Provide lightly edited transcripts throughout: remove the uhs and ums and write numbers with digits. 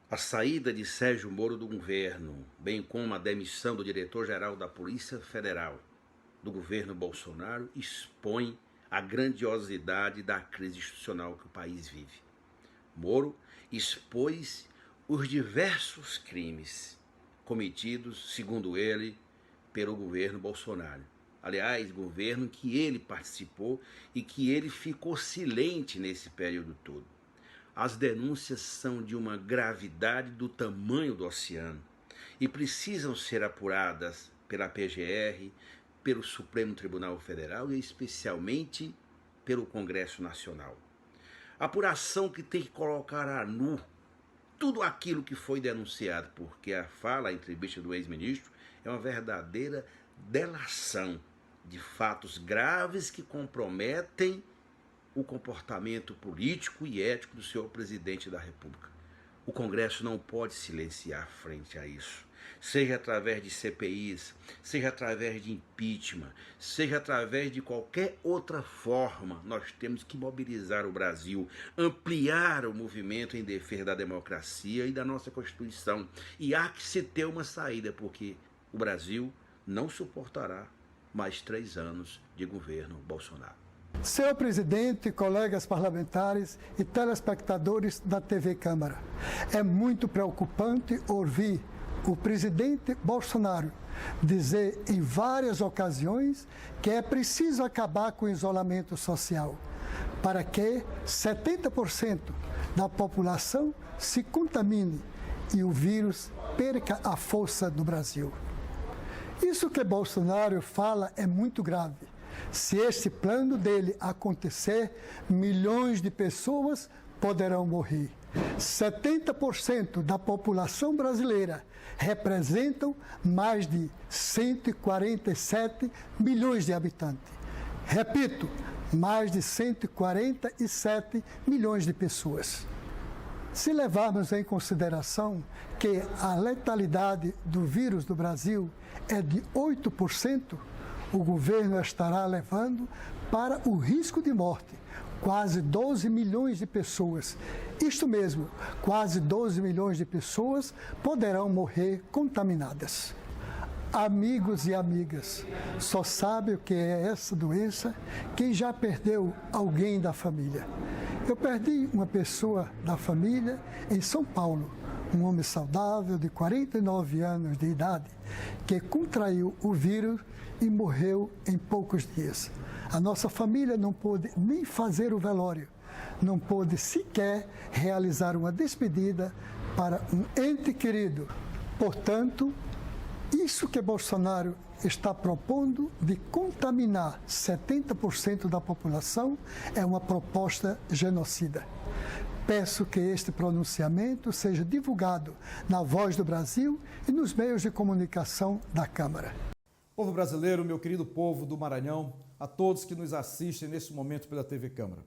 A saída de Sérgio Moro do governo, bem como a demissão do diretor-geral da Polícia Federal do governo Bolsonaro, expõe a grandiosidade da crise institucional que o país vive. Moro expôs os diversos crimes cometidos, segundo ele, pelo governo Bolsonaro. Aliás, governo que ele participou e que ele ficou silente nesse período todo. As denúncias são de uma gravidade do tamanho do oceano e precisam ser apuradas pela PGR, pelo Supremo Tribunal Federal e especialmente pelo Congresso Nacional. Apuração que tem que colocar a nu tudo aquilo que foi denunciado, porque a entrevista do ex-ministro, é uma verdadeira delação de fatos graves que comprometem o comportamento político e ético do senhor presidente da República. O Congresso não pode silenciar frente a isso, seja através de CPIs, seja através de impeachment, seja através de qualquer outra forma. Nós temos que mobilizar o Brasil, ampliar o movimento em defesa da democracia e da nossa Constituição. E há que se ter uma saída, porque o Brasil não suportará mais 3 anos de governo Bolsonaro. Senhor presidente, colegas parlamentares e telespectadores da TV Câmara, é muito preocupante ouvir o presidente Bolsonaro dizer em várias ocasiões que é preciso acabar com o isolamento social para que 70% da população se contamine e o vírus perca a força no Brasil. Isso que Bolsonaro fala é muito grave. Se este plano dele acontecer, milhões de pessoas poderão morrer. 70% da população brasileira representam mais de 147 milhões de habitantes. Repito, mais de 147 milhões de pessoas. Se levarmos em consideração que a letalidade do vírus do Brasil é de 8%, o governo estará levando para o risco de morte quase 12 milhões de pessoas. Isto mesmo, quase 12 milhões de pessoas poderão morrer contaminadas. Amigos e amigas, só sabe o que é essa doença quem já perdeu alguém da família. Eu perdi uma pessoa da família em São Paulo, um homem saudável de 49 anos de idade, que contraiu o vírus e morreu em poucos dias. A nossa família não pôde nem fazer o velório, não pôde sequer realizar uma despedida para um ente querido. Portanto, isso que Bolsonaro está propondo de contaminar 70% da população é uma proposta genocida. Peço que este pronunciamento seja divulgado na Voz do Brasil e nos meios de comunicação da Câmara. Povo brasileiro, meu querido povo do Maranhão, a todos que nos assistem nesse momento pela TV Câmara.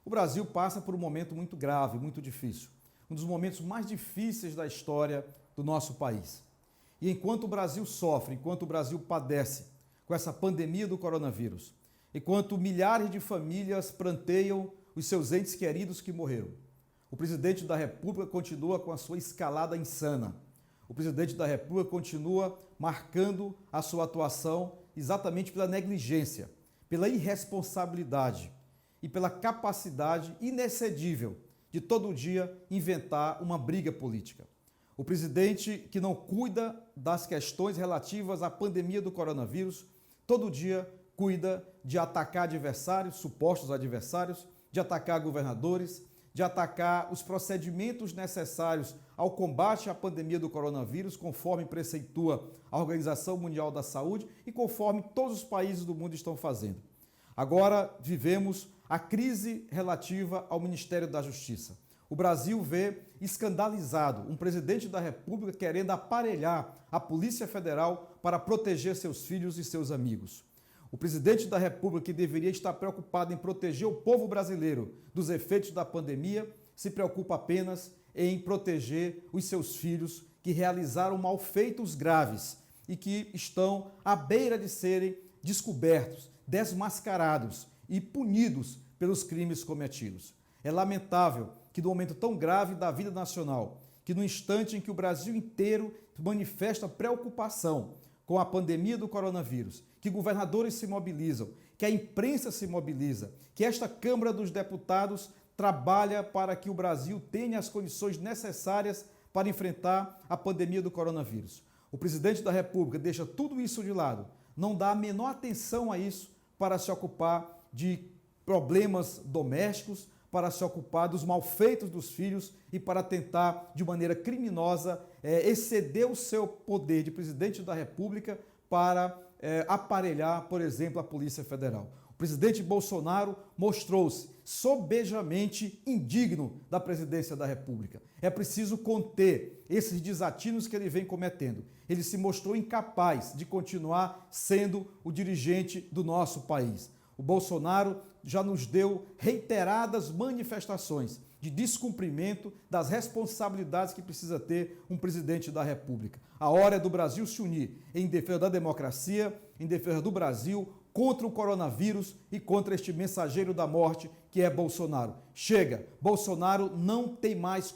O Brasil passa por um momento muito grave, muito difícil. Um dos momentos mais difíceis da história do nosso país. E enquanto o Brasil sofre, enquanto o Brasil padece com essa pandemia do coronavírus, enquanto milhares de famílias pranteiam os seus entes queridos que morreram, o presidente da República continua com a sua escalada insana. O presidente da República continua marcando a sua atuação exatamente pela negligência, pela irresponsabilidade e pela capacidade inexcedível de todo dia inventar uma briga política. O presidente que não cuida das questões relativas à pandemia do coronavírus, todo dia cuida de atacar adversários, supostos adversários, de atacar governadores, de atacar os procedimentos necessários ao combate à pandemia do coronavírus, conforme preceitua a Organização Mundial da Saúde e conforme todos os países do mundo estão fazendo. Agora vivemos a crise relativa ao Ministério da Justiça. O Brasil vê escandalizado um presidente da República querendo aparelhar a Polícia Federal para proteger seus filhos e seus amigos. O presidente da República, que deveria estar preocupado em proteger o povo brasileiro dos efeitos da pandemia, se preocupa apenas em proteger os seus filhos que realizaram malfeitos graves e que estão à beira de serem descobertos, desmascarados e punidos pelos crimes cometidos. É lamentável que, num momento tão grave da vida nacional, que no instante em que o Brasil inteiro manifesta preocupação com a pandemia do coronavírus, que governadores se mobilizam, que a imprensa se mobiliza, que esta Câmara dos Deputados trabalha para que o Brasil tenha as condições necessárias para enfrentar a pandemia do coronavírus. O presidente da República deixa tudo isso de lado, não dá a menor atenção a isso para se ocupar de problemas domésticos, para se ocupar dos malfeitos dos filhos e para tentar, de maneira criminosa, exceder o seu poder de presidente da República para aparelhar, por exemplo, a Polícia Federal. O presidente Bolsonaro mostrou-se sobejamente indigno da presidência da República. É preciso conter esses desatinos que ele vem cometendo. Ele se mostrou incapaz de continuar sendo o dirigente do nosso país. O Bolsonaro já nos deu reiteradas manifestações de descumprimento das responsabilidades que precisa ter um presidente da República. A hora é do Brasil se unir em defesa da democracia, em defesa do Brasil, contra o coronavírus e contra este mensageiro da morte que é Bolsonaro. Chega! Bolsonaro não tem mais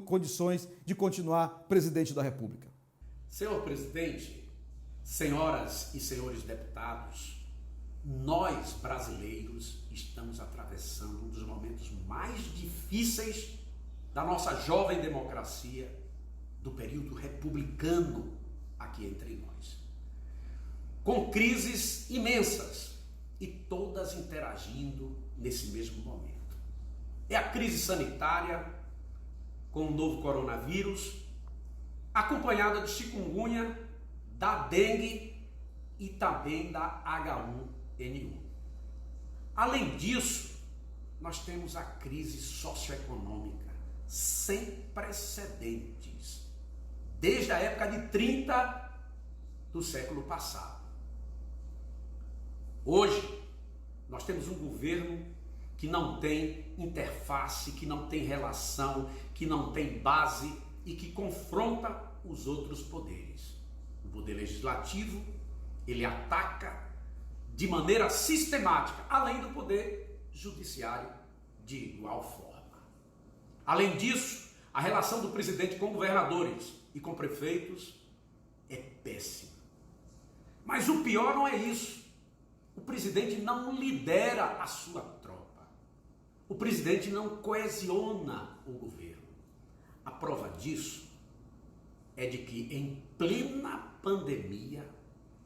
condições de continuar presidente da República. Senhor presidente, senhoras e senhores deputados, nós brasileiros estamos atravessando um dos momentos mais difíceis da nossa jovem democracia, do período republicano aqui entre nós, com crises imensas e todas interagindo nesse mesmo momento. É a crise sanitária com o novo coronavírus, acompanhada de chikungunya, da dengue e também da H1N1. Além disso, nós temos a crise socioeconômica sem precedentes, desde a época de 30 do século passado. Hoje, nós temos um governo que não tem interface, que não tem relação, que não tem base e que confronta os outros poderes. O poder legislativo, ele ataca de maneira sistemática, além do poder judiciário de igual forma. Além disso, a relação do presidente com governadores e com prefeitos é péssima. Mas o pior não é isso. O presidente não lidera a sua tropa. O presidente não coesiona o governo. A prova disso é de que, em plena pandemia,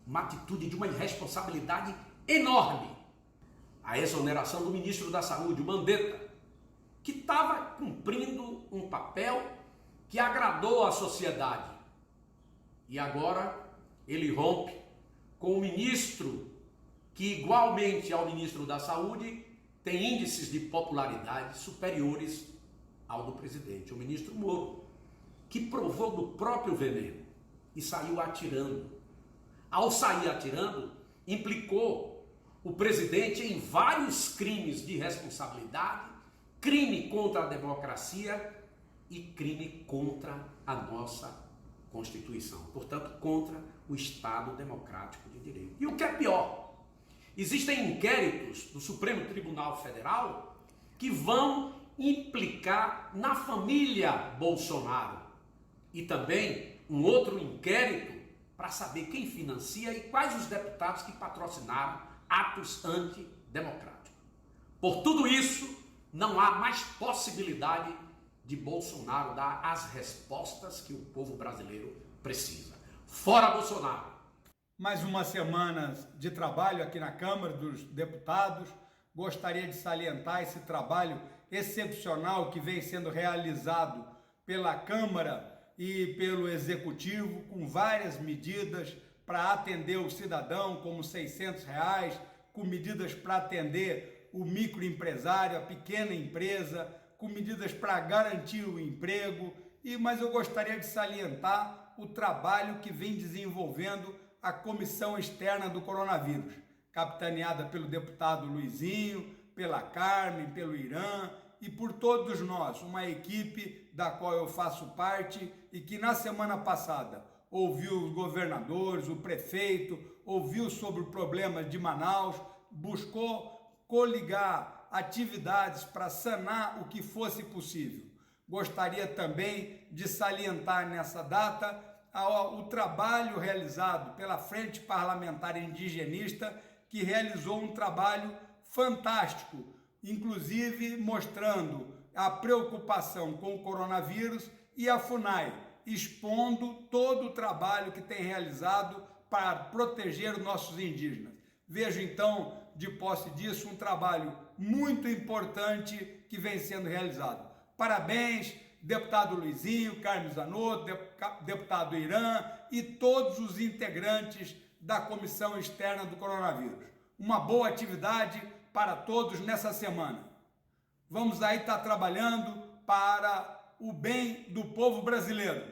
uma atitude de uma irresponsabilidade enorme, a exoneração do ministro da Saúde, o Mandetta, que estava cumprindo um papel que agradou à sociedade. E agora ele rompe com o ministro que, igualmente ao ministro da Saúde, tem índices de popularidade superiores ao do presidente, o ministro Moro, que provou do próprio veneno e saiu atirando. Ao sair atirando, implicou o presidente em vários crimes de responsabilidade, crime contra a democracia e crime contra a nossa Constituição, portanto, contra o Estado Democrático de Direito. E o que é pior, existem inquéritos do Supremo Tribunal Federal que vão implicar na família Bolsonaro e também um outro inquérito para saber quem financia e quais os deputados que patrocinaram atos antidemocráticos. Por tudo isso, não há mais possibilidade de Bolsonaro dar as respostas que o povo brasileiro precisa. Fora Bolsonaro! Mais uma semana de trabalho aqui na Câmara dos Deputados. Gostaria de salientar esse trabalho excepcional que vem sendo realizado pela Câmara e pelo Executivo, com várias medidas para atender o cidadão, como R$600, com medidas para atender o microempresário, a pequena empresa, com medidas para garantir o emprego. Mas eu gostaria de salientar o trabalho que vem desenvolvendo a Comissão Externa do Coronavírus, capitaneada pelo deputado Luizinho, pela Carmen, pelo Irã e por todos nós, uma equipe da qual eu faço parte e que na semana passada ouviu os governadores, o prefeito, ouviu sobre o problema de Manaus, buscou coligar atividades para sanar o que fosse possível. Gostaria também de salientar nessa data o trabalho realizado pela Frente Parlamentar Indigenista, que realizou um trabalho fantástico, inclusive mostrando a preocupação com o coronavírus, e a FUNAI, expondo todo o trabalho que tem realizado para proteger os nossos indígenas. Vejo então, de posse disso, um trabalho muito importante que vem sendo realizado. Parabéns, deputado Luizinho, Carlos Zanotto, deputado Irã e todos os integrantes da Comissão Externa do Coronavírus. Uma boa atividade para todos nessa semana. Vamos aí estar trabalhando para o bem do povo brasileiro.